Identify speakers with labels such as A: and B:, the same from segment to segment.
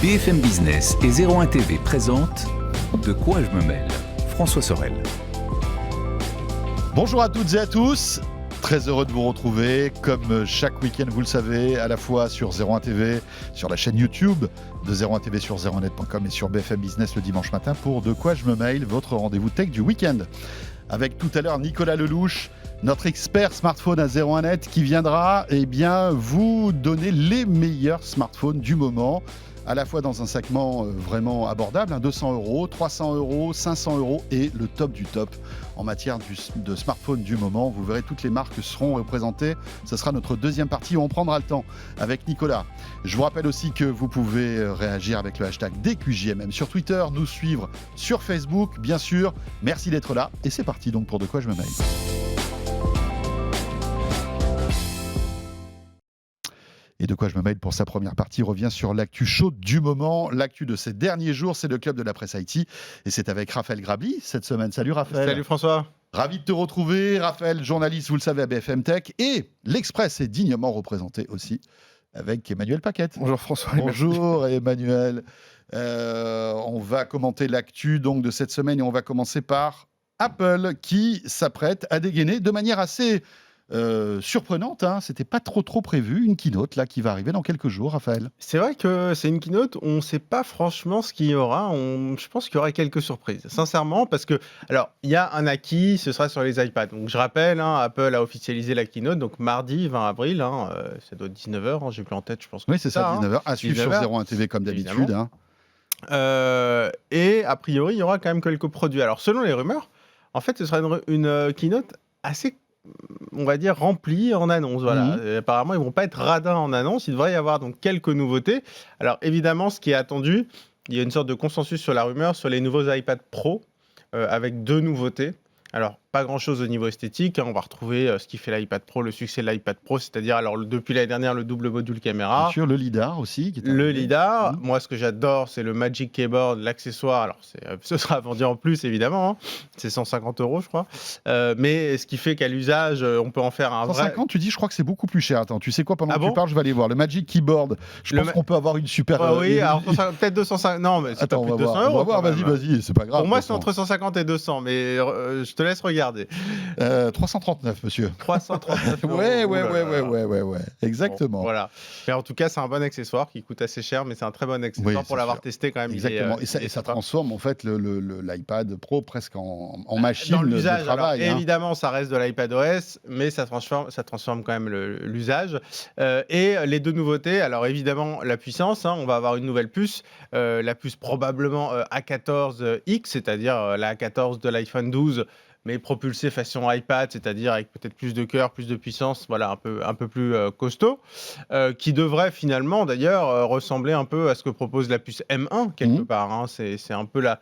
A: BFM Business et 01 TV présentent De quoi je me mêle ? François Sorel.
B: Bonjour à toutes et à tous, très heureux de vous retrouver comme chaque week-end, vous le savez, à la fois sur 01 TV, sur la chaîne YouTube de 01 TV, sur 01net.com et sur BFM Business le dimanche matin pour De quoi je me mêle, votre rendez-vous tech du week-end. Avec tout à l'heure Nicolas Lelouch, notre expert smartphone à 01net qui viendra vous donner les meilleurs smartphones du moment, à la fois dans un segment vraiment abordable, 200 €, 300 €, 500 € et le top du top en matière de smartphone du moment. Vous verrez, toutes les marques seront représentées. Ce sera notre deuxième partie où on prendra le temps avec Nicolas. Je vous rappelle aussi que vous pouvez réagir avec le hashtag DQJMM sur Twitter, nous suivre sur Facebook, bien sûr. Merci d'être là et c'est parti donc pour De quoi je me mêle. Et De quoi je me mêle pour sa première partie revient sur l'actu chaude du moment. L'actu de ces derniers jours, c'est le club de la presse IT. Et c'est avec Raphaël Grabli cette semaine. Salut Raphaël.
C: Salut François.
B: Ravi de te retrouver. Raphaël, journaliste, vous le savez, à BFM Tech. Et l'Express est dignement représenté aussi avec Emmanuel Paquette.
C: Bonjour François.
B: Bonjour Emmanuel. On va commenter l'actu donc de cette semaine et on va commencer par Apple qui s'apprête à dégainer de manière assez surprenante, c'était pas trop prévu, une keynote là qui va arriver dans quelques jours, Raphaël.
C: C'est vrai que c'est une keynote, on ne sait pas franchement ce qu'il y aura, je pense qu'il y aura quelques surprises, sincèrement, parce que, alors, il y a un acquis, ce sera sur les iPads, donc je rappelle, Apple a officialisé la keynote, donc mardi 20 avril, ça doit être 19h, j'ai plus en tête, je pense que
B: oui, c'est ça, 19h, à suivre 19h, sur 01 TV comme d'habitude.
C: Et a priori, il y aura quand même quelques produits. Alors, selon les rumeurs, en fait, ce sera une keynote assez, on va dire, rempli en annonces. Voilà. Apparemment, ils ne vont pas être radins en annonces. Il devrait y avoir donc quelques nouveautés. Alors, évidemment, ce qui est attendu, il y a une sorte de consensus sur la rumeur sur les nouveaux iPad Pro avec 2 nouveautés. Alors, pas grand-chose au niveau esthétique. On va retrouver ce qui fait l'iPad Pro, le succès de l'iPad Pro, c'est-à-dire, alors, depuis l'année dernière, le double module caméra.
B: Bien sûr, le LiDAR aussi.
C: Le LiDAR, moi, ce que j'adore, c'est le Magic Keyboard, l'accessoire. Alors, ce sera vendu en plus, évidemment. C'est 150 €, je crois. Mais ce qui fait qu'à l'usage, on peut en faire un
B: 150, tu dis, je crois que c'est beaucoup plus cher. Attends, tu sais quoi, pendant que tu parles, je vais aller voir. Le Magic Keyboard, je pense qu'on peut avoir une super...
C: oui, alors peut-être 250... Non, mais c'est pas plus de 200 €.
B: On va voir, vas-y, c'est pas grave.
C: Pour moi, c'est entre 150 et 200, mais je te laisse regarder.
B: 339, monsieur.
C: 339 €.
B: Ouais, exactement.
C: Bon, voilà. Mais en tout cas, c'est un bon accessoire qui coûte assez cher, mais c'est un très bon accessoire pour l'avoir testé quand même.
B: Exactement. Et ça transforme en fait l'iPad Pro presque en machine dans l'usage, de travail.
C: Alors, évidemment, ça reste de l'iPadOS, mais ça transforme quand même l'usage. Et les 2 nouveautés, alors évidemment, la puissance. On va avoir une nouvelle puce, la puce probablement A14X, c'est-à-dire la A14 de l'iPhone 12, mais propulsé façon iPad, c'est-à-dire avec peut-être plus de cœur, plus de puissance, voilà, un peu plus costaud, qui devrait finalement d'ailleurs ressembler un peu à ce que propose la puce M1 quelque part. C'est un peu la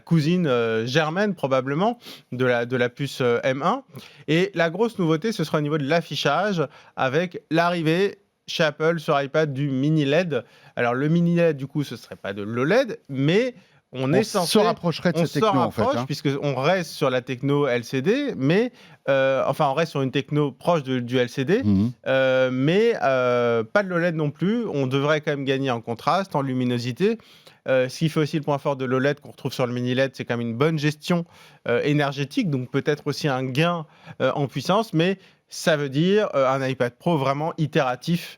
C: cousine germaine probablement de la puce M1. Et la grosse nouveauté, ce sera au niveau de l'affichage avec l'arrivée chez Apple sur iPad du mini LED. Alors le mini LED, du coup, ce serait pas de l'OLED, mais on
B: se rapprocherait de cette techno, en fait.
C: Puisqu'on reste sur la techno LCD, mais on reste sur une techno proche du LCD, mais pas de l'OLED non plus. On devrait quand même gagner en contraste, en luminosité. Ce qui fait aussi le point fort de l'OLED qu'on retrouve sur le mini LED, c'est quand même une bonne gestion énergétique, donc peut-être aussi un gain en puissance, mais ça veut dire un iPad Pro vraiment itératif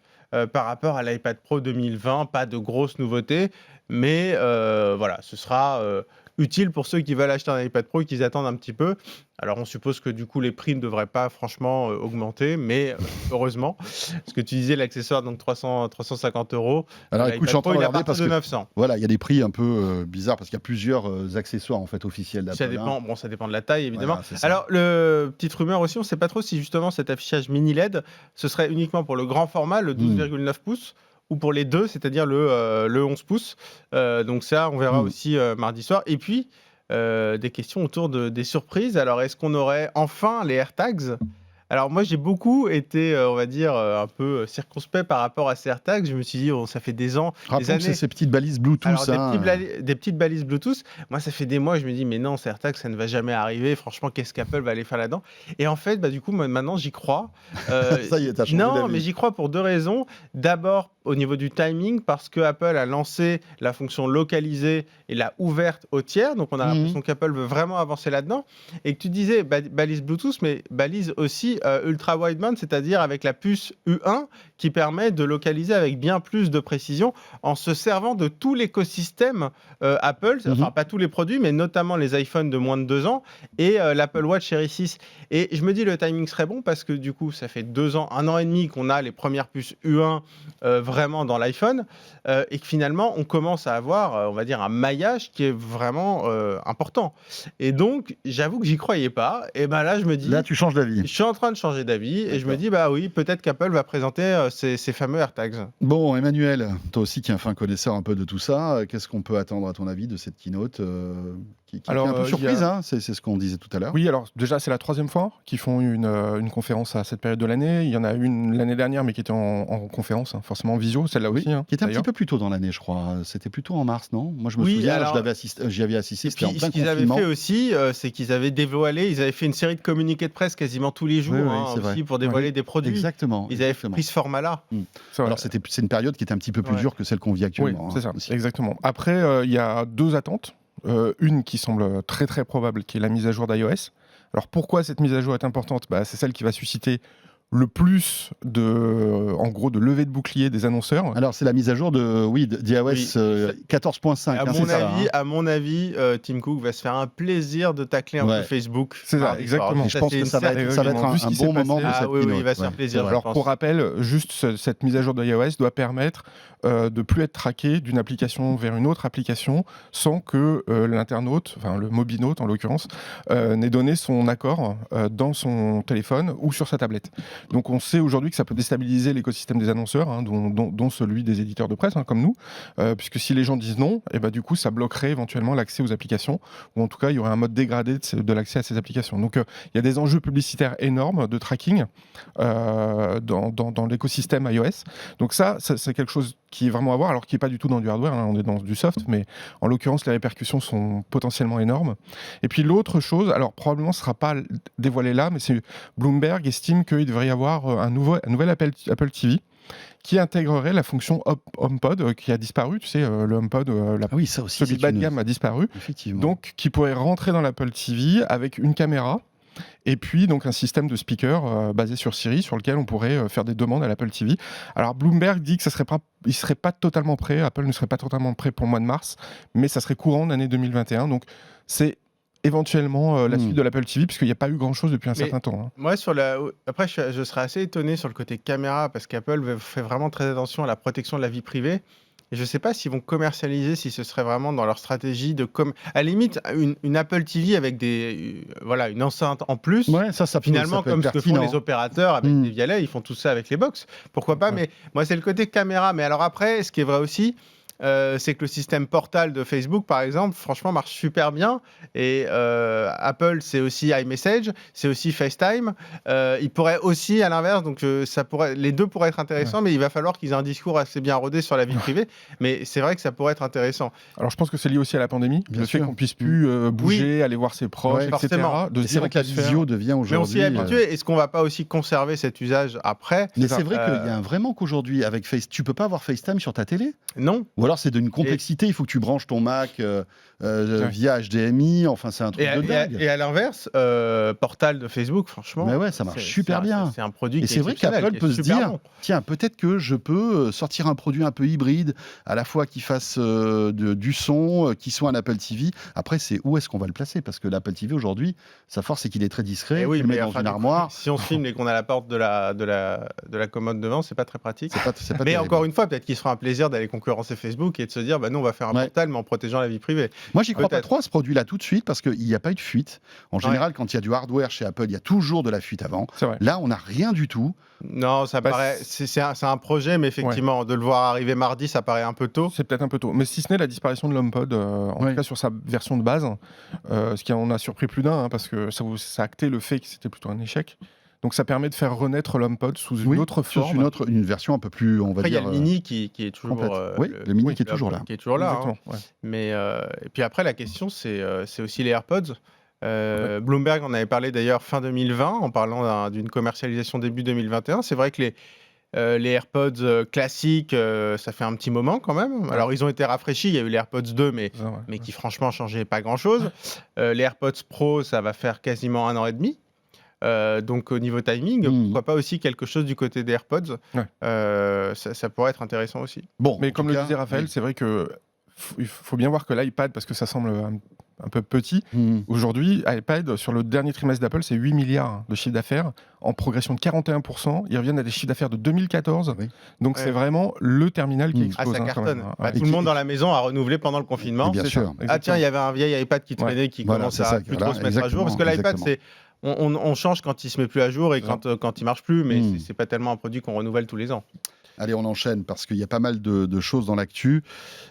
C: par rapport à l'iPad Pro 2020, pas de grosses nouveautés. Mais voilà, ce sera utile pour ceux qui veulent acheter un iPad Pro et qui attendent un petit peu. Alors, on suppose que du coup, les prix ne devraient pas franchement augmenter, mais heureusement, parce que tu disais l'accessoire, donc 350 €.
B: Alors, écoute, je suis en train de regarder parce que
C: 900.
B: Voilà, il y a des prix un peu bizarres parce qu'il y a plusieurs accessoires en fait officiels d'Apple.
C: Ça dépend de la taille, évidemment.
B: Voilà,
C: alors, petite rumeur aussi, on ne sait pas trop si justement cet affichage mini LED, ce serait uniquement pour le grand format, le 12,9 pouces. Ou pour les 2, c'est-à-dire le 11 pouces. Donc ça, on verra aussi mardi soir. Et puis, des questions autour des surprises. Alors, est-ce qu'on aurait enfin les AirTags Alors moi, j'ai beaucoup été, on va dire, un peu circonspect par rapport à ces AirTags. Je me suis dit: «Oh, ça fait des ans, des
B: Rappelons que
C: années».
B: c'est ces petites balises Bluetooth.
C: Alors
B: hein.
C: des petites balises Bluetooth, moi ça fait des mois, je me dis: «Mais non, ces AirTags, ça ne va jamais arriver. Franchement, qu'est-ce qu'Apple va aller faire là-dedans?» Et en fait, bah, du coup, moi maintenant j'y crois.
B: Ça y est, t'as changé
C: Non,
B: d'avis.
C: mais j'y crois pour 2 raisons. D'abord, au niveau du timing, parce que Apple a lancé la fonction localisée et l'a ouverte aux tiers, donc on a l'impression qu'Apple veut vraiment avancer là-dedans. Et que tu disais balise Bluetooth, mais balise aussi ultra wideband, c'est-à-dire avec la puce U1 qui permet de localiser avec bien plus de précision en se servant de tout l'écosystème Apple, enfin pas tous les produits, mais notamment les iPhones de moins de 2 ans et l'Apple Watch Series 6. Et je me dis le timing serait bon parce que du coup, ça fait 2 ans, 1 an et demi qu'on a les premières puces U1 vraiment dans l'iPhone et que finalement, on commence à avoir, on va dire, un maillage qui est vraiment important. Et donc, j'avoue que j'y croyais pas. Et ben là, je me dis,
B: Là, tu changes d'avis.
C: je suis en train de changer d'avis et je me dis, bah oui, peut-être qu'Apple va présenter ces fameux AirTags.
B: Bon, Emmanuel, toi aussi qui es un fin connaisseur un peu de tout ça, qu'est-ce qu'on peut attendre à ton avis de cette keynote qui
D: Alors,
B: fait un peu
D: il y
B: surprise,
D: a-
B: hein, c'est ce qu'on disait tout à l'heure.
D: Oui, alors déjà, c'est la 3e fois qu'ils font une conférence à cette période de l'année. Il y en a une l'année dernière, mais qui était en conférence, hein, forcément en visio, celle-là
B: Oui,
D: aussi. Hein,
B: qui était un petit
D: d'ailleurs.
B: peu plus tôt dans l'année, je crois. C'était plutôt en mars, non? Moi, je me
C: Oui,
B: souviens,
C: alors-
B: j'y avais assisté,
C: Et
B: c'était en
C: puis,
B: plein
C: ce qu'ils avaient
B: confinement.
C: fait aussi, c'est qu'ils avaient dévoilé, ils avaient fait une série de communiqués de presse quasiment tous les jours,
B: Oui, oui,
C: hein,
B: c'est vrai.
C: aussi pour dévoiler des produits.
B: Exactement.
C: Ils avaient
B: exactement.
C: pris ce format-là.
D: C'est vrai.
B: Alors, c'est une période qui est un petit peu plus
C: Ouais.
B: dure que celle qu'on vit
D: Oui,
B: actuellement.
D: c'est ça,
B: aussi.
D: exactement. Après, il y a 2 attentes. Une qui semble très très probable, qui est la mise à jour d'iOS. Alors pourquoi cette mise à jour est importante ? C'est celle qui va susciter le plus en gros, de levée de bouclier des annonceurs.
B: Alors, c'est la mise à jour d'iOS
C: Oui.
B: 14.5.
C: À
B: hein,
C: mon
B: c'est ça,
C: avis,
B: hein.
C: à mon avis, Tim Cook va se faire un plaisir de tacler un
B: Ouais.
C: peu Facebook.
D: C'est ça,
C: mardi soir.
D: exactement.
B: Et je pense que ça va être
D: Exactement.
B: un
D: Vu ce qui
B: bon
D: s'est
B: moment
D: passé.
B: de
C: Ah
B: cette
C: oui,
B: keynote.
C: il va se faire
B: Ouais,
C: plaisir.
B: c'est vrai.
D: Alors
C: pense.
D: pour rappel, juste cette mise à jour d'iOS doit permettre de plus être traqué d'une application vers une autre application sans que l'internaute, enfin le mobinaute en l'occurrence, n'ait donné son accord dans son téléphone ou sur sa tablette. Donc on sait aujourd'hui que ça peut déstabiliser l'écosystème des annonceurs, hein, dont celui des éditeurs de presse, hein, comme nous, puisque si les gens disent non, et du coup ça bloquerait éventuellement l'accès aux applications, ou en tout cas il y aurait un mode dégradé de l'accès à ces applications. Donc il y a des enjeux publicitaires énormes de tracking dans l'écosystème iOS. Donc ça c'est quelque chose qui est vraiment à voir, alors qui n'est pas du tout dans du hardware, hein, on est dans du soft, mais en l'occurrence les répercussions sont potentiellement énormes. Et puis l'autre chose, alors probablement ce ne sera pas dévoilé là, mais c'est Bloomberg estime qu'il devrait y avoir un nouvel Apple TV qui intégrerait la fonction HomePod qui a disparu, tu sais, le HomePod,
B: Ah oui, ça aussi,
D: celui de bas de gamme a disparu,
B: Effectivement.
D: donc qui pourrait rentrer dans l'Apple TV avec une caméra et puis donc un système de speaker basé sur Siri sur lequel on pourrait faire des demandes à l'Apple TV. Alors Bloomberg dit que il serait pas totalement prêt, Apple ne serait pas totalement prêt pour le mois de mars, mais ça serait courant d'année 2021. Donc c'est éventuellement la suite de l'Apple TV, puisqu'il n'y a pas eu grand-chose depuis un certain temps. Hein.
C: Moi, après, je serais assez étonné sur le côté caméra parce qu'Apple fait vraiment très attention à la protection de la vie privée. Et je ne sais pas s'ils vont commercialiser, si ce serait vraiment dans leur stratégie de à la limite une Apple TV avec une enceinte en plus.
B: Ouais, ça peut-
C: Finalement,
B: ça peut
C: comme
B: être
C: ce que font
B: pertinent.
C: les opérateurs avec des Vialet, ils font tout ça avec les box. Pourquoi pas?
D: Ouais.
C: Mais moi, c'est le côté caméra. Mais alors après, ce qui est vrai aussi, c'est que le système Portal de Facebook, par exemple, franchement, marche super bien. Et Apple, c'est aussi iMessage, c'est aussi FaceTime. Il pourrait aussi, à l'inverse, donc les deux pourraient être intéressants, mais il va falloir qu'ils aient un discours assez bien rodé sur la vie privée. Mais c'est vrai que ça pourrait être intéressant.
D: Alors je pense que c'est lié aussi à la pandémie,
B: Bien
D: le fait
B: sûr.
D: qu'on puisse plus bouger, aller voir ses proches,
B: Ouais,
D: etc.
C: forcément.
D: De
B: Et
D: se
B: c'est
D: dire
B: vrai que la
D: on peut se faire-
B: visio devient
C: Mais on
B: aujourd'hui.
C: s'y est habitué. Est-ce qu'on va pas aussi conserver cet usage après?
B: Mais
D: ça.
B: c'est vrai qu'il y a un vrai manque aujourd'hui avec tu peux pas avoir FaceTime sur ta télé.
C: Non.
B: Ou alors c'est d'une complexité. Il faut que tu branches ton Mac via HDMI. Enfin, c'est un truc de dingue.
C: Et à l'inverse, Portal de Facebook, franchement.
B: Mais ouais, ça marche super bien.
C: C'est un produit
B: Et
C: qui est
B: c'est vrai
C: exceptionnel,
B: qu'Apple
C: qui est
B: peut se
C: super
B: dire,
C: bon.
B: tiens, peut-être que je peux sortir un produit un peu hybride, à la fois qui fasse du son, qui soit un Apple TV. Après, c'est où est-ce qu'on va le placer? Parce que l'Apple TV aujourd'hui, sa force, c'est qu'il est très discret.
C: Et oui,
B: tu le mets
C: mais
B: dans
C: enfin,
B: une
C: du coup,
B: armoire.
C: si on se filme et qu'on a la porte de la commode devant, c'est pas très pratique.
B: C'est pas
C: Mais
B: terrible.
C: encore une fois, peut-être qu'il se fera un plaisir d'aller concurrencer Facebook et de se dire, bah nous, on va faire un
B: Ouais.
C: Portal, mais en protégeant la vie privée.
B: Moi, j'y crois pas
C: Peut-être.
B: trop à ce produit-là tout de suite parce qu'il n'y a pas eu de fuite. En général, quand il y a du hardware chez Apple, il y a toujours de la fuite avant.
D: C'est vrai.
B: Là, on n'a rien du tout.
C: Non, ça
D: Bah,
C: paraît. C'est un projet, mais effectivement, de le voir arriver mardi, ça paraît un peu tôt.
D: C'est peut-être un peu tôt. Mais si ce n'est la disparition de l'HomePod, en
B: Ouais.
D: tout cas sur sa version de base, ce qui en a surpris plus d'un, hein, parce que ça a acté le fait que c'était plutôt un échec. Donc ça permet de faire renaître l'HomePod sous une autre forme.
B: Une version un peu plus, on va
C: Après,
B: dire.
C: il y a le Mini qui est toujours.
B: Le Mini qui est toujours là.
C: Qui est toujours là.
D: Exactement,
C: Mais, et puis après, la question, c'est aussi les AirPods. Bloomberg en avait parlé d'ailleurs fin 2020 en parlant d'une commercialisation début 2021. C'est vrai que les AirPods classiques, ça fait un petit moment quand même.
D: Ouais.
C: Alors, ils ont été rafraîchis. Il y a eu les AirPods 2, mais qui franchement changeaient pas grand-chose. Les AirPods Pro, ça va faire quasiment 1 an et demi. Donc, au niveau timing, pourquoi pas aussi quelque chose du côté des AirPods. Ça pourrait être intéressant aussi.
B: Bon,
D: mais comme le disait Raphaël, c'est vrai que il faut bien voir que l'iPad, parce que ça semble un peu petit, aujourd'hui, iPad, sur le dernier trimestre d'Apple, c'est 8 milliards de chiffre d'affaires, en progression de 41%. Ils reviennent à des chiffres d'affaires de 2014. Donc c'est vraiment le terminal qui explose.
C: Ça cartonne. Tout le monde dans la maison a renouvelé pendant le confinement.
B: Bien sûr.
C: Tiens, il y avait un vieil iPad qui traînait, qui commence à plus trop se mettre à jour. Parce que l'iPad, c'est... On change quand il se met plus à jour et quand il marche plus, mais c'est pas tellement un produit qu'on renouvelle tous les ans.
B: Allez, on enchaîne parce qu'il y a pas mal de choses dans l'actu.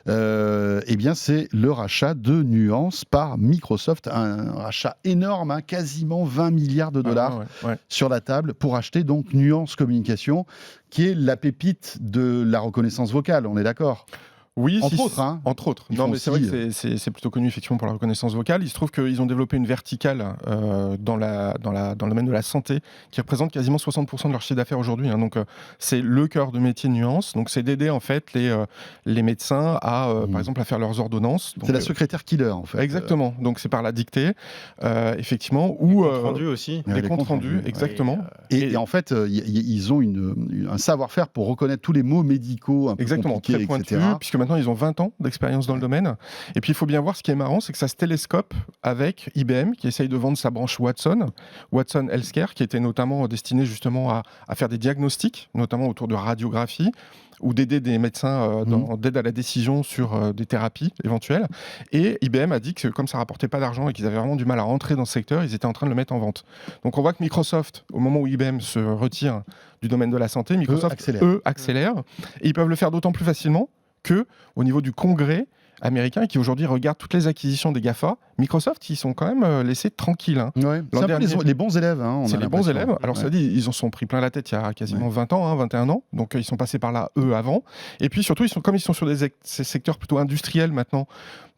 B: Eh bien, c'est le rachat de Nuance par Microsoft. Un rachat énorme, quasiment 20 milliards de dollars sur la table pour acheter donc Nuance Communication, qui est la pépite de la reconnaissance vocale, on est d'accord ?
D: Oui,
B: entre autres.
D: Non, mais c'est vrai que c'est plutôt connu effectivement pour la reconnaissance vocale. Il se trouve qu'ils ont développé une verticale dans le domaine de la santé qui représente quasiment 60% de leur chiffre d'affaires aujourd'hui. Donc c'est le cœur de métier de Nuance. Donc c'est d'aider en fait les médecins à par exemple à faire leurs ordonnances. Donc,
B: c'est la secrétaire killer en fait.
D: Exactement. Donc c'est par la dictée effectivement ou
C: les comptes rendus aussi.
D: Les comptes rendus, exactement.
B: Et en fait ils ont un savoir-faire pour reconnaître tous les mots médicaux un peu compliqués,
D: très pointu,
B: etc.
D: Puisque maintenant ils ont 20 ans d'expérience dans le domaine. Et puis il faut bien voir, ce qui est marrant, c'est que ça se télescope avec IBM qui essaye de vendre sa branche Watson Healthcare, qui était notamment destinée justement à faire des diagnostics, notamment autour de radiographie, ou d'aider des médecins d'aide à la décision sur des thérapies éventuelles. Et IBM a dit que comme ça rapportait pas d'argent et qu'ils avaient vraiment du mal à rentrer dans ce secteur, ils étaient en train de le mettre en vente. Donc on voit que Microsoft, au moment où IBM se retire du domaine de la santé, Microsoft, accélère. Et ils peuvent le faire d'autant plus facilement qu'au niveau du Congrès américain, qui aujourd'hui regarde toutes les acquisitions des GAFA, Microsoft, ils sont quand même laissés tranquilles.
B: C'est un peu les bons élèves.
D: C'est les bons élèves. Alors ça dit, ils en sont pris plein la tête il y a quasiment 20 ans, 21 ans. Donc ils sont passés par là, eux, avant. Et puis surtout, comme ils sont sur ces secteurs plutôt industriels maintenant,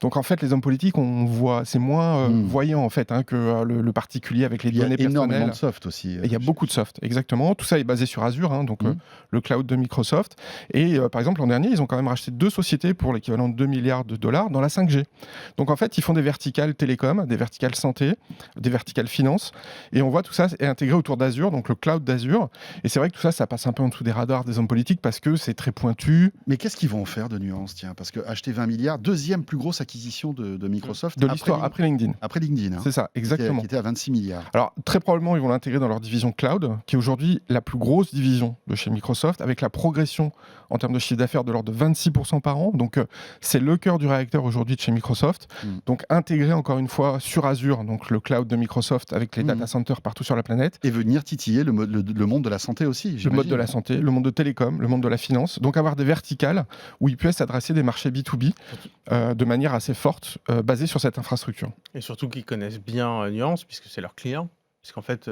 D: donc en fait, les hommes politiques, on voit, c'est moins voyant en fait que le particulier avec les données personnelles. Il y a énormément
B: de soft aussi.
D: Il y a beaucoup de soft, exactement. Tout ça est basé sur Azure, donc le cloud de Microsoft. Et par exemple, l'an dernier, ils ont quand même racheté 2 sociétés pour l'équivalent de 2 milliards de dollars dans la 5G. Donc en fait, ils font des verticales télécom, des verticales santé, des verticales finance. Et on voit tout ça est intégré autour d'Azure, donc le cloud d'Azure. Et c'est vrai que tout ça, ça passe un peu en dessous des radars des hommes politiques parce que c'est très pointu.
B: Mais qu'est-ce qu'ils vont faire de Nuance, tiens ? Parce que acheter 20 milliards, deuxième plus grosse acquisition de Microsoft.
D: De l'histoire, après LinkedIn.
B: Après LinkedIn.
D: C'est ça, exactement.
B: Qui était à 26 milliards.
D: Alors, très probablement, ils vont l'intégrer dans leur division cloud, qui est aujourd'hui la plus grosse division de chez Microsoft, avec la progression en termes de chiffre d'affaires de l'ordre de 26% par an. Donc, c'est le cœur du réacteur aujourd'hui de chez Microsoft. Donc, intégré encore une fois sur Azure, donc le cloud de Microsoft, avec les data centers partout sur la planète.
B: Et venir titiller le monde de la santé aussi,
D: Le mode de la santé, le monde de télécom, le monde de la finance. Donc, avoir des verticales où ils puissent adresser des marchés B2B de manière assez forte, basée sur cette infrastructure.
C: Et surtout qu'ils connaissent bien Nuance, puisque c'est leur client. Puisqu'en fait,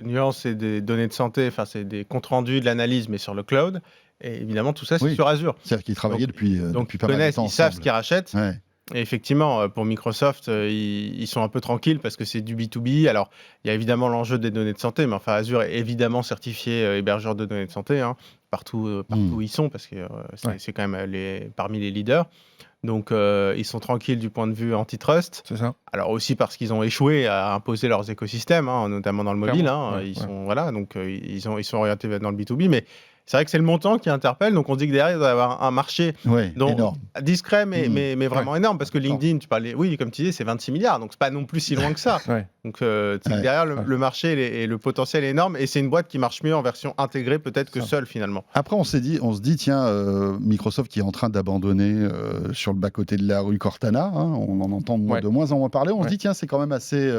C: Nuance, c'est des données de santé, enfin, c'est des comptes rendus, de l'analyse, mais sur le cloud. Et évidemment, tout ça, c'est sur Azure.
B: C'est-à-dire qu'ils travaillaient depuis pas mal de temps.
C: Ils savent ce qu'ils rachètent. Et effectivement, pour Microsoft, ils sont un peu tranquilles parce que c'est du B2B. Alors, il y a évidemment l'enjeu des données de santé, mais enfin, Azure est évidemment certifié hébergeur de données de santé, partout où ils sont, parce que c'est quand même parmi les leaders. Donc, ils sont tranquilles du point de vue antitrust.
D: C'est ça.
C: Alors aussi parce qu'ils ont échoué à imposer leurs écosystèmes, notamment dans le mobile. Donc ils sont orientés dans le B2B, mais c'est vrai que c'est le montant qui interpelle. Donc on dit que derrière, il doit y avoir un marché
B: énorme.
C: discret, mais vraiment énorme. Parce que LinkedIn, tu parlais, comme tu disais, c'est 26 milliards. Donc c'est pas non plus si loin que ça. Donc derrière, le marché et le potentiel est énorme. Et c'est une boîte qui marche mieux en version intégrée peut-être que seule finalement.
B: Après, on se dit, tiens, Microsoft qui est en train d'abandonner sur le bas-côté de la rue Cortana, on en entend de moins en moins parler. On se dit, tiens, c'est quand même assez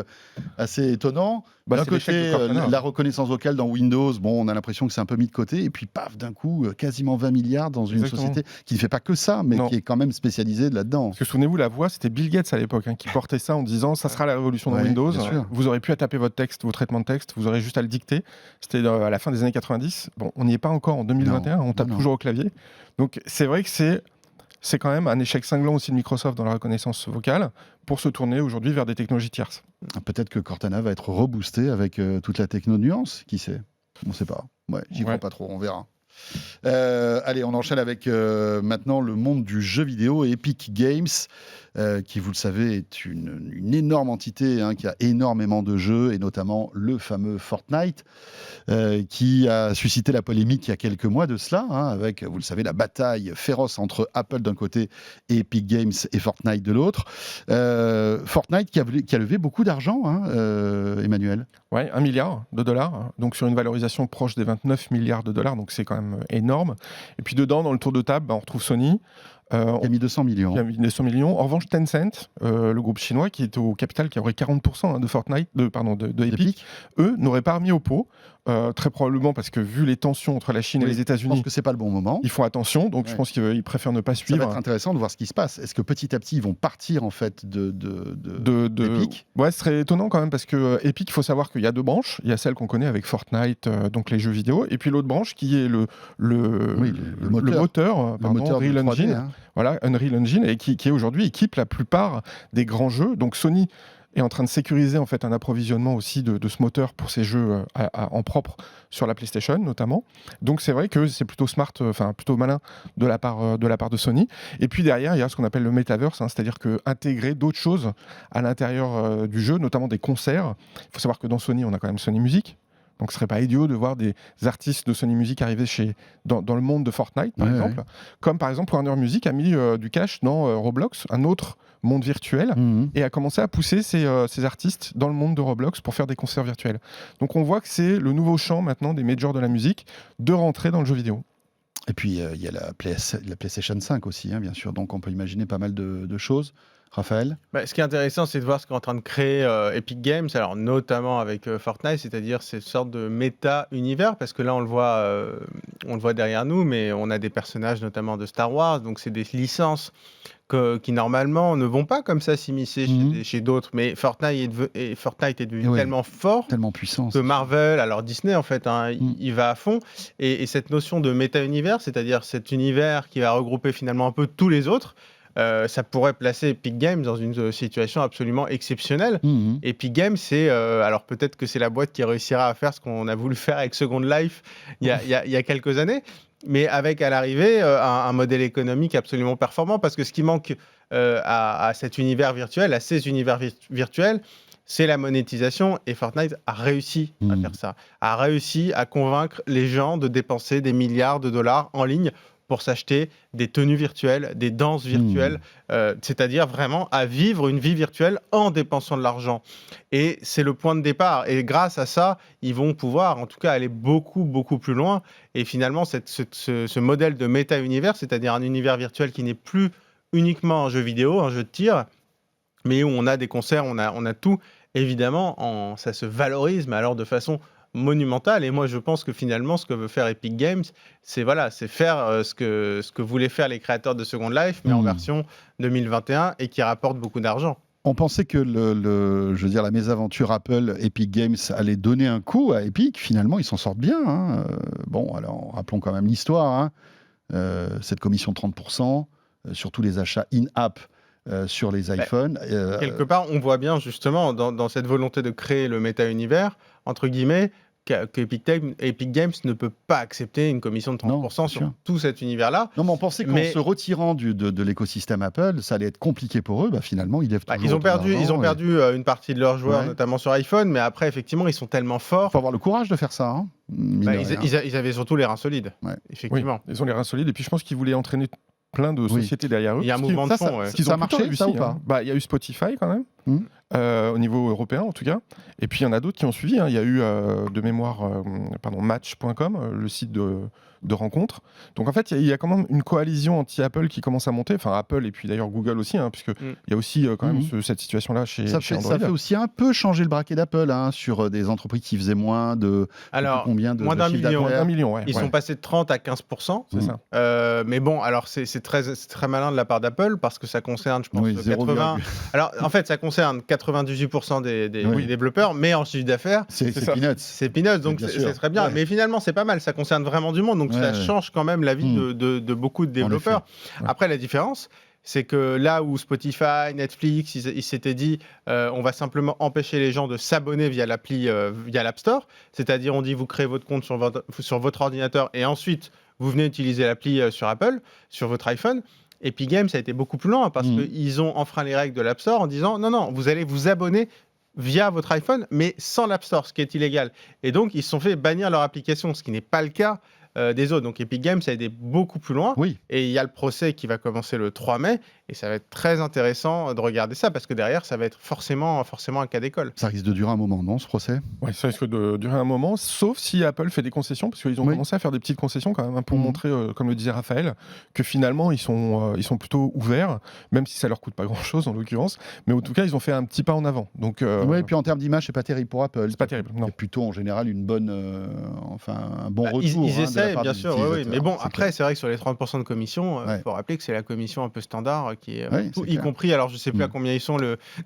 B: étonnant. D'un côté, la reconnaissance vocale dans Windows, on a l'impression que c'est un peu mis de côté. Et puis, paf, d'un coup, quasiment 20 milliards dans une société qui ne fait pas que ça, mais qui est quand même spécialisée là-dedans.
D: Parce que souvenez-vous, la voix, c'était Bill Gates à l'époque qui portait ça en disant ça sera la révolution dans Windows.
B: sûr.
D: Vous aurez plus à taper votre texte, vos traitements de texte, vous aurez juste à le dicter. C'était à la fin des années 90. Bon, on n'y est pas encore en 2021, on tape toujours au clavier. Donc c'est vrai que c'est quand même un échec cinglant aussi de Microsoft dans la reconnaissance vocale pour se tourner aujourd'hui vers des technologies tierces.
B: Peut-être que Cortana va être reboosté avec toute la techno nuance, qui sait? On ne sait pas. Ouais, j'y crois pas trop, on verra. Allez, on enchaîne avec maintenant le monde du jeu vidéo. Epic Games, qui, vous le savez, est une énorme entité qui a énormément de jeux, et notamment le fameux Fortnite, qui a suscité la polémique il y a quelques mois de cela, avec, vous le savez, la bataille féroce entre Apple d'un côté et Epic Games et Fortnite de l'autre. Fortnite qui a levé beaucoup d'argent, Emmanuel.
D: Ouais, $1 milliard, donc sur une valorisation proche des 29 milliards de dollars, donc c'est quand même énorme. Et puis dedans, dans le tour de table, on retrouve Sony.
B: Qui a mis 200 millions.
D: Qui a mis 200 millions. En revanche, Tencent, le groupe chinois qui est au capital, qui aurait 40% de Fortnite, de Epic, eux n'auraient pas remis au pot. Très probablement parce que vu les tensions entre la Chine et les États-Unis,
B: je pense que c'est pas le bon moment.
D: Ils font attention, donc je pense qu'ils préfèrent ne pas suivre.
B: Ça va être intéressant de voir ce qui se passe. Est-ce que petit à petit ils vont partir en fait d'Epic?
D: Ouais, ce serait étonnant quand même parce que Epic, il faut savoir qu'il y a deux branches. Il y a celle qu'on connaît avec Fortnite, donc les jeux vidéo, et puis l'autre branche qui est le moteur Unreal Engine. Voilà, Unreal Engine, et qui aujourd'hui équipe la plupart des grands jeux. Donc Sony est en train de sécuriser en fait un approvisionnement aussi de ce moteur pour ses jeux en propre sur la PlayStation notamment. Donc c'est vrai que c'est plutôt smart, plutôt malin de la part de Sony. Et puis derrière, il y a ce qu'on appelle le metaverse, c'est-à-dire que intégrer d'autres choses à l'intérieur du jeu, notamment des concerts. Il faut savoir que dans Sony, on a quand même Sony Music. Donc ce serait pas idiot de voir des artistes de Sony Music arriver dans le monde de Fortnite, par exemple. Comme par exemple Warner Music a mis du cash dans Roblox, un autre monde virtuel, et a commencé à pousser ces artistes dans le monde de Roblox pour faire des concerts virtuels. Donc on voit que c'est le nouveau champ maintenant des majors de la musique de rentrer dans le jeu vidéo.
B: Et puis il y a la PlayStation 5 aussi, bien sûr. Donc on peut imaginer pas mal de choses. Raphaël?
C: Ce qui est intéressant, c'est de voir ce qu'est en train de créer Epic Games, alors notamment avec Fortnite, c'est-à-dire cette sorte de méta-univers, parce que là, on le voit derrière nous, mais on a des personnages notamment de Star Wars, donc c'est des licences qui normalement ne vont pas comme ça s'immiscer chez d'autres, mais Fortnite est devenu tellement fort,
B: tellement puissant,
C: que Marvel, alors Disney en fait, il va à fond, et cette notion de méta-univers, c'est-à-dire cet univers qui va regrouper finalement un peu tous les autres, ça pourrait placer Epic Games dans une situation absolument exceptionnelle. Epic Games, alors peut-être que c'est la boîte qui réussira à faire ce qu'on a voulu faire avec Second Life il y a quelques années, mais avec à l'arrivée un modèle économique absolument performant, parce que ce qui manque à cet univers virtuel, à ces univers virtuels, c'est la monétisation, et Fortnite a réussi à faire ça, a réussi à convaincre les gens de dépenser des milliards de dollars en ligne pour s'acheter des tenues virtuelles, des danses virtuelles, c'est-à-dire vraiment à vivre une vie virtuelle en dépensant de l'argent. Et c'est le point de départ. Et grâce à ça, ils vont pouvoir, en tout cas, aller beaucoup, beaucoup plus loin. Et finalement, ce modèle de méta-univers, c'est-à-dire un univers virtuel qui n'est plus uniquement un jeu vidéo, un jeu de tir, mais où on a des concerts, on a tout, évidemment, ça se valorise, mais alors de façon monumentale. Et moi, je pense que finalement, ce que veut faire Epic Games, c'est faire ce que voulaient faire les créateurs de Second Life, mais en version 2021, et qui rapporte beaucoup d'argent.
B: On pensait que la mésaventure Apple, Epic Games, allait donner un coup à Epic. Finalement, ils s'en sortent bien. Bon, alors, rappelons quand même l'histoire. Cette commission de 30% sur tous les achats in-app sur les iPhones.
C: Quelque part, on voit bien justement dans cette volonté de créer le méta-univers, entre guillemets, qu'Epic Games ne peut pas accepter une commission de 30% sur tout cet univers-là.
B: Non, mais on pensait qu'en se retirant de l'écosystème Apple, ça allait être compliqué pour eux. Finalement, ils lèvent toujours
C: ils ont perdu une partie de leurs joueurs, notamment sur iPhone, mais après, effectivement, ils sont tellement forts.
B: Il faut avoir le courage de faire ça.
C: Ils avaient surtout les reins solides, effectivement.
D: Oui, ils ont les reins solides, et puis je pense qu'ils voulaient entraîner plein de sociétés derrière eux.
C: Il y a un mouvement de fond.
D: Ça a marché, ça ou pas? Il y a eu Spotify quand même, au niveau européen en tout cas. Et puis il y en a d'autres qui ont suivi. Il y a eu de mémoire Match.com, le site de rencontres. Donc en fait, il y a quand même une coalition anti-Apple qui commence à monter. Enfin, Apple et puis d'ailleurs Google aussi, puisque il y a aussi quand même cette situation-là chez Android.
B: Ça fait aussi un peu changer le braquet d'Apple sur des entreprises qui faisaient moins de...
C: Alors,
B: combien de
C: moins d'un million.
D: Ouais,
C: Ils sont passés de 30 à 15%.
D: C'est ça.
C: Mais bon, alors c'est très malin de la part d'Apple, parce que ça concerne, je pense, 80... Alors en fait, ça concerne concerne 98% des développeurs, mais en chiffre d'affaires,
B: C'est
D: ça.
B: peanuts.
C: c'est peanuts, donc
B: Bien
C: c'est
B: sûr.
C: très bien.
B: Ouais.
C: Mais finalement, c'est pas mal, ça concerne vraiment du monde, donc
B: Ouais,
C: ça
B: ouais.
C: change quand même la vie de beaucoup de développeurs.
D: Ouais.
C: Après, la différence, c'est que là où Spotify, Netflix, ils s'étaient dit on va simplement empêcher les gens de s'abonner via l'appli, via l'App Store, c'est-à-dire on dit vous créez votre compte sur votre ordinateur et ensuite vous venez utiliser l'appli sur Apple, sur votre iPhone. Epic Games, ça a été beaucoup plus loin parce qu'ils ont enfreint les règles de l'App Store en disant non, vous allez vous abonner via votre iPhone, mais sans l'App Store, ce qui est illégal. Et donc, ils se sont fait bannir leur application, ce qui n'est pas le cas des autres. Donc, Epic Games, ça a été beaucoup plus loin.
B: Oui.
C: Et il y a le procès qui va commencer le 3 mai. Et ça va être très intéressant de regarder ça parce que derrière, ça va être forcément un cas d'école.
B: Ça risque de durer un moment, non, ce procès?
D: Ouais, ça risque de durer un moment, sauf si Apple fait des concessions, parce qu'ils ont commencé à faire des petites concessions quand même, pour montrer, comme le disait Raphaël, que finalement ils sont plutôt ouverts, même si ça leur coûte pas grand-chose en l'occurrence, mais en tout cas ils ont fait un petit pas en avant. Donc,
B: Oui, et puis en termes d'image, c'est pas terrible pour Apple.
D: c'est pas terrible. Non.
B: C'est plutôt en général une bonne, un bon retour.
C: Ils
B: de la
C: essaient,
B: part
C: bien
B: des
C: sûr. Oui,
B: utilisateurs,
C: mais bon,
B: c'est
C: après,
B: clair.
C: c'est vrai que sur les 30% de commission, il
B: Ouais.
C: faut rappeler que c'est la commission un peu standard qui est
B: Ouais,
C: tout,
B: c'est
C: y
B: clair.
C: compris. Alors, je sais plus à combien ils sont.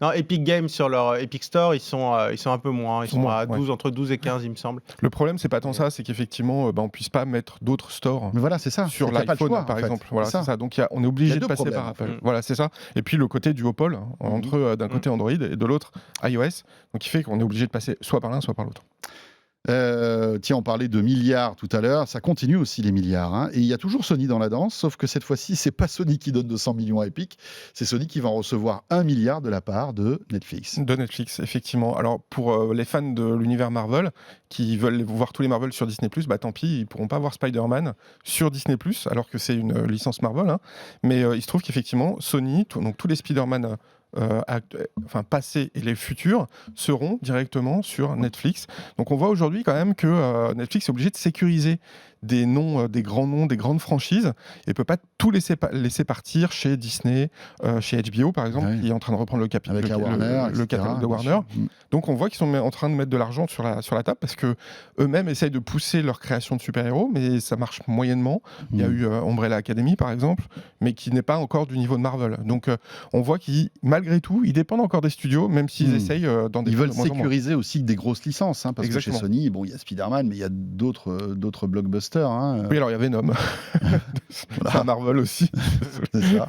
C: Non, Epic Games sur leur Epic Store, ils sont un peu moins. Ils sont
D: Moins,
C: à 12, entre 12 et 15, il me semble.
D: Le problème c'est pas tant ça, c'est qu'effectivement on puisse pas mettre d'autres stores
B: Mais voilà, c'est ça.
D: sur
B: c'est qu'il y a pas le
D: l'iPhone
B: choix,
D: par
B: en fait.
D: exemple. Voilà,
B: C'est
D: c'est
B: ça.
D: ça. Donc on est
B: Il y
D: obligé
B: a
D: de
B: deux
D: passer
B: problèmes,
D: par
B: en
D: Apple.
C: fait.
D: Voilà, c'est ça. Et puis le côté duopole entre d'un côté Android et de l'autre iOS, donc qui fait qu'on est obligé de passer soit par l'un soit par l'autre.
B: Tiens, on parlait de milliards tout à l'heure, ça continue aussi les milliards, hein. Et il y a toujours Sony dans la danse, sauf que cette fois-ci, c'est pas Sony qui donne 200 millions à Epic, c'est Sony qui va en recevoir 1 milliard de la part de Netflix.
D: De Netflix, effectivement. Alors, pour les fans de l'univers Marvel, qui veulent voir tous les Marvel sur Disney+, bah tant pis, ils pourront pas voir Spider-Man sur Disney+, alors que c'est une licence Marvel. Hein. Mais il se trouve qu'effectivement, Sony, donc tous les Spider-Man passés et les futurs, seront directement sur Netflix. Donc on voit aujourd'hui quand même que Netflix est obligé de sécuriser des noms, des grands noms, des grandes franchises, et peut pas tout laisser partir chez Disney, chez HBO par exemple,
B: Ouais.
D: qui est en train de reprendre le
B: Avec la Warner,
D: le
B: etc.,
D: catalogue de
B: bien
D: Warner.
B: sûr.
D: Donc on voit qu'ils sont en train de mettre de l'argent sur la table parce que eux-mêmes essayent de pousser leur création de super-héros, mais ça marche moyennement. Il y a eu Umbrella Academy par exemple, mais qui n'est pas encore du niveau de Marvel. Donc on voit qu'ils, malgré tout, ils dépendent encore des studios, même s'ils essayent d'en
B: Ils
D: défendre
B: veulent
D: de moins en moins.
B: sécuriser aussi des grosses licences, hein, parce
D: Exactement.
B: que chez Sony, bon, il y a Spider-Man, mais il y a d'autres blockbusters. Hein.
D: Oui, alors il y a Venom. C'est un Marvel aussi.
B: C'est ça.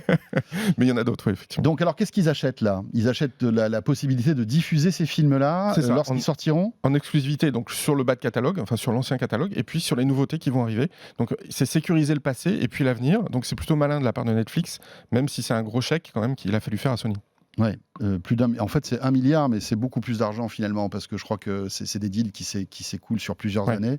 D: Mais il y en a d'autres, oui, effectivement.
B: Donc, alors, qu'est-ce qu'ils achètent là? Ils achètent la possibilité de diffuser ces films-là
D: C'est ça.
B: lorsqu'ils sortiront?
D: En exclusivité, donc sur le bas de catalogue, enfin sur l'ancien catalogue, et puis sur les nouveautés qui vont arriver. Donc c'est sécuriser le passé et puis l'avenir. Donc c'est plutôt malin de la part de Netflix, même si c'est un gros chèque quand même qu'il a fallu faire à Sony.
B: Ouais, en fait, c'est 1 milliard, mais c'est beaucoup plus d'argent finalement, parce que je crois que c'est des deals qui s'écoulent sur plusieurs années.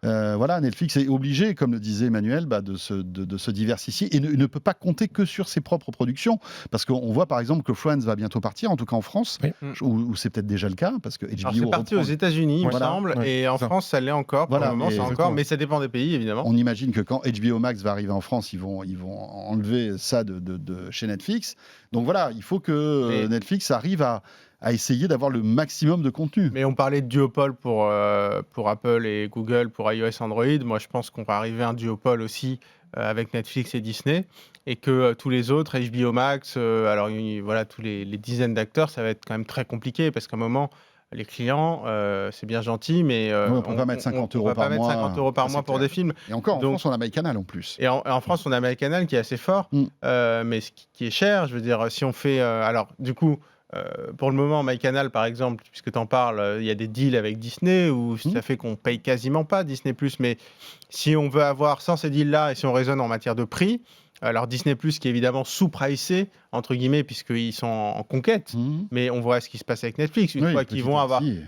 B: Voilà, Netflix est obligé, comme le disait Emmanuel, de se diversifier et ne peut pas compter que sur ses propres productions. Parce qu'on voit par exemple que Friends va bientôt partir, en tout cas en France,
D: Oui.
B: où c'est peut-être déjà le cas, parce que HBO
C: Alors, c'est parti aux
B: reprend.
C: États-Unis, il me
B: Voilà.
C: semble,
D: Ouais,
C: et en
D: c'est ça.
C: France, ça l'est encore. Pour
B: Voilà,
C: le moment,
B: et
C: c'est encore,
D: exactement.
C: mais ça dépend des pays, évidemment.
B: On imagine que quand HBO Max va arriver en France, ils vont enlever ça de chez Netflix. Donc voilà, il faut que
C: Mais-
B: Netflix arrive à essayer d'avoir le maximum de contenu.
C: Mais on parlait de duopole pour Apple et Google, pour iOS, Android. Moi, je pense qu'on va arriver à un duopole aussi avec Netflix et Disney. Et que tous les autres, HBO Max, voilà, tous les dizaines d'acteurs, ça va être quand même très compliqué parce qu'à un moment, les clients, c'est bien gentil, mais
B: on peut pas mettre 50 euros
C: on va pas
B: par
C: mettre
B: mois,
C: 50 euros par
B: ça,
C: mois
B: c'est
C: pour
B: clair.
C: des films.
B: Et encore, en
C: Donc-
B: France, on a MyCanal en plus.
C: Et en France, on a MyCanal qui est assez fort, mais ce qui est cher. Je veux dire, si on fait. Alors, du coup, pour le moment, MyCanal, par exemple, puisque tu en parles, il y a des deals avec Disney où ça fait qu'on paye quasiment pas Disney+. Mais si on veut avoir, sans ces deals-là, et si on raisonne en matière de prix, alors Disney+, qui est évidemment sous-pricé, entre guillemets, puisqu'ils sont en conquête, mais on voit ce qui se passe avec Netflix. Une
B: Oui,
C: fois
B: petit
C: qu'ils vont
B: à
C: avoir...
B: petit.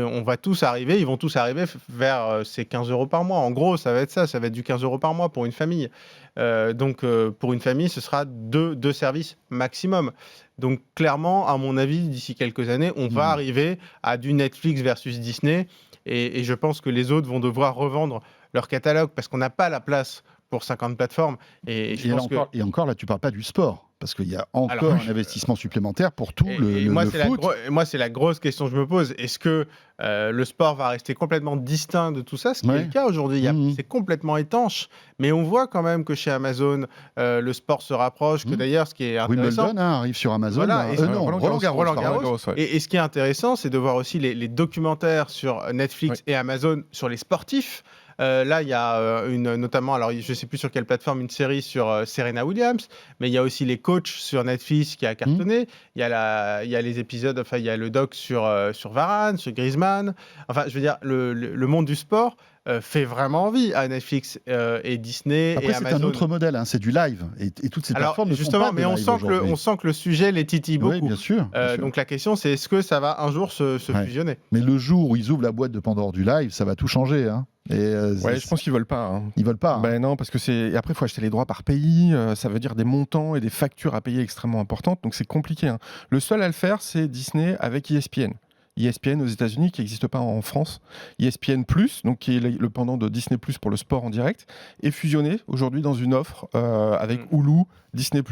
C: On va tous arriver, ils vont tous arriver vers ces 15 euros par mois. En gros, ça va être ça, ça va être du 15 euros par mois pour une famille. Donc, pour une famille, ce sera deux services maximum. Donc, clairement, à mon avis, d'ici quelques années, on va arriver à du Netflix versus Disney. Et je pense que les autres vont devoir revendre leur catalogue parce qu'on n'a pas la place pour 50 plateformes. Et je pense que...
B: Et encore, là, tu parles pas du sport. Parce qu'il y a encore un investissement supplémentaire pour tout le foot.
C: Moi, c'est la grosse question que je me pose. Est-ce que le sport va rester complètement distinct de tout ça, ce qui est le cas aujourd'hui? C'est complètement étanche. Mais on voit quand même que chez Amazon, le sport se rapproche. Que d'ailleurs, ce qui est intéressant...
B: Wimbledon arrive sur Amazon.
C: Voilà,
B: Roland-Garros.
C: Et ce qui est intéressant, c'est de voir aussi les documentaires sur Netflix et Amazon sur les sportifs. Là, il y a notamment, alors je ne sais plus sur quelle plateforme, une série sur Serena Williams, mais il y a aussi les coachs sur Netflix qui a cartonné. Il y a les épisodes, enfin, il y a le doc sur Varane, sur Griezmann. Enfin, je veux dire, le monde du sport fait vraiment envie à Netflix et Disney.
B: Après,
C: et
B: c'est
C: Amazon.
B: Un autre modèle, c'est du live. Et toutes ces plateformes
C: justement, mais on sent que le sujet les titille beaucoup.
B: Oui, bien sûr.
C: Donc la question, c'est est-ce que ça va un jour se fusionner?
B: Mais le jour où ils ouvrent la boîte de Pandore du live, ça va tout changer.
D: Je pense qu'ils veulent pas.
B: Ils veulent pas.
D: Ben non, parce que après, il faut acheter les droits par pays. Ça veut dire des montants et des factures à payer extrêmement importantes. Donc c'est compliqué. Le seul à le faire, c'est Disney avec ESPN. ESPN aux États-Unis qui n'existe pas en France. ESPN+, donc qui est le pendant de Disney+ pour le sport en direct, est fusionné aujourd'hui dans une offre avec Hulu, Disney+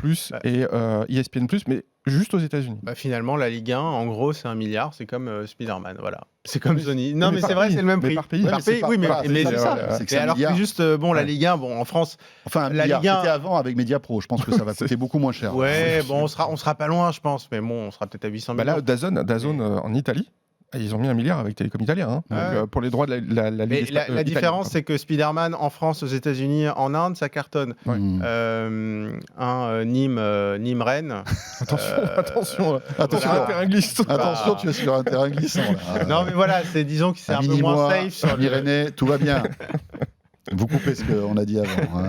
D: et ESPN+, mais juste aux États-Unis.
C: Finalement, la Ligue 1, en gros, c'est 1 milliard. C'est comme Spider-Man, voilà. C'est comme Sony. Non, mais c'est vrai, c'est le même prix.
D: Par pays.
C: Mais c'est ça. C'est alors que juste, la Ligue 1, en France...
B: Enfin, la Ligue 1, c'était avant avec Mediapro. Je pense que ça va coûter beaucoup moins cher.
C: Ouais, on sera pas loin, je pense. Mais bon, on sera peut-être à 800 millions.
D: Là, DAZN en Italie, ils ont mis 1 milliard avec Télécom Italia. Donc, pour les droits de la Ligue
C: la différence, c'est que Spider-Man, en France, aux États-Unis, en Inde, ça cartonne. Nîmes-Rennes.
D: Attention, un terrain glissant.
B: Attention, tu es sur un terrain glissant.
C: Non, mais voilà, disons que c'est un peu moins safe. Sur
B: Pyrénées, tout va bien. Vous coupez ce qu'on a dit avant.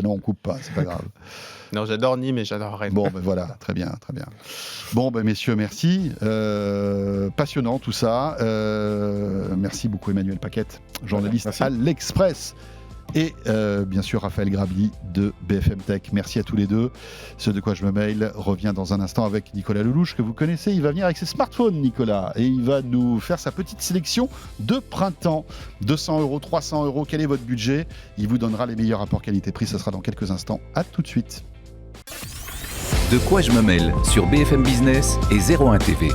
B: Non, on coupe pas, c'est pas grave.
C: Non, j'adore Nîmes et j'adore Rennes.
B: Bon, voilà, très bien. Bon, messieurs, merci. Passionnant tout ça. Merci beaucoup Emmanuel Paquette, journaliste à l'Express. Et bien sûr Raphaël Grabli de BFM Tech. Merci à tous les deux. Ce De quoi je me mail revient dans un instant avec Nicolas Lelouch, que vous connaissez. Il va venir avec ses smartphones, Nicolas, et il va nous faire sa petite sélection de printemps. 200 €, 300 €, quel est votre budget? Il vous donnera les meilleurs rapports qualité-prix. Ce sera dans quelques instants. À tout de suite.
A: De quoi je me mêle sur BFM Business et 01 TV.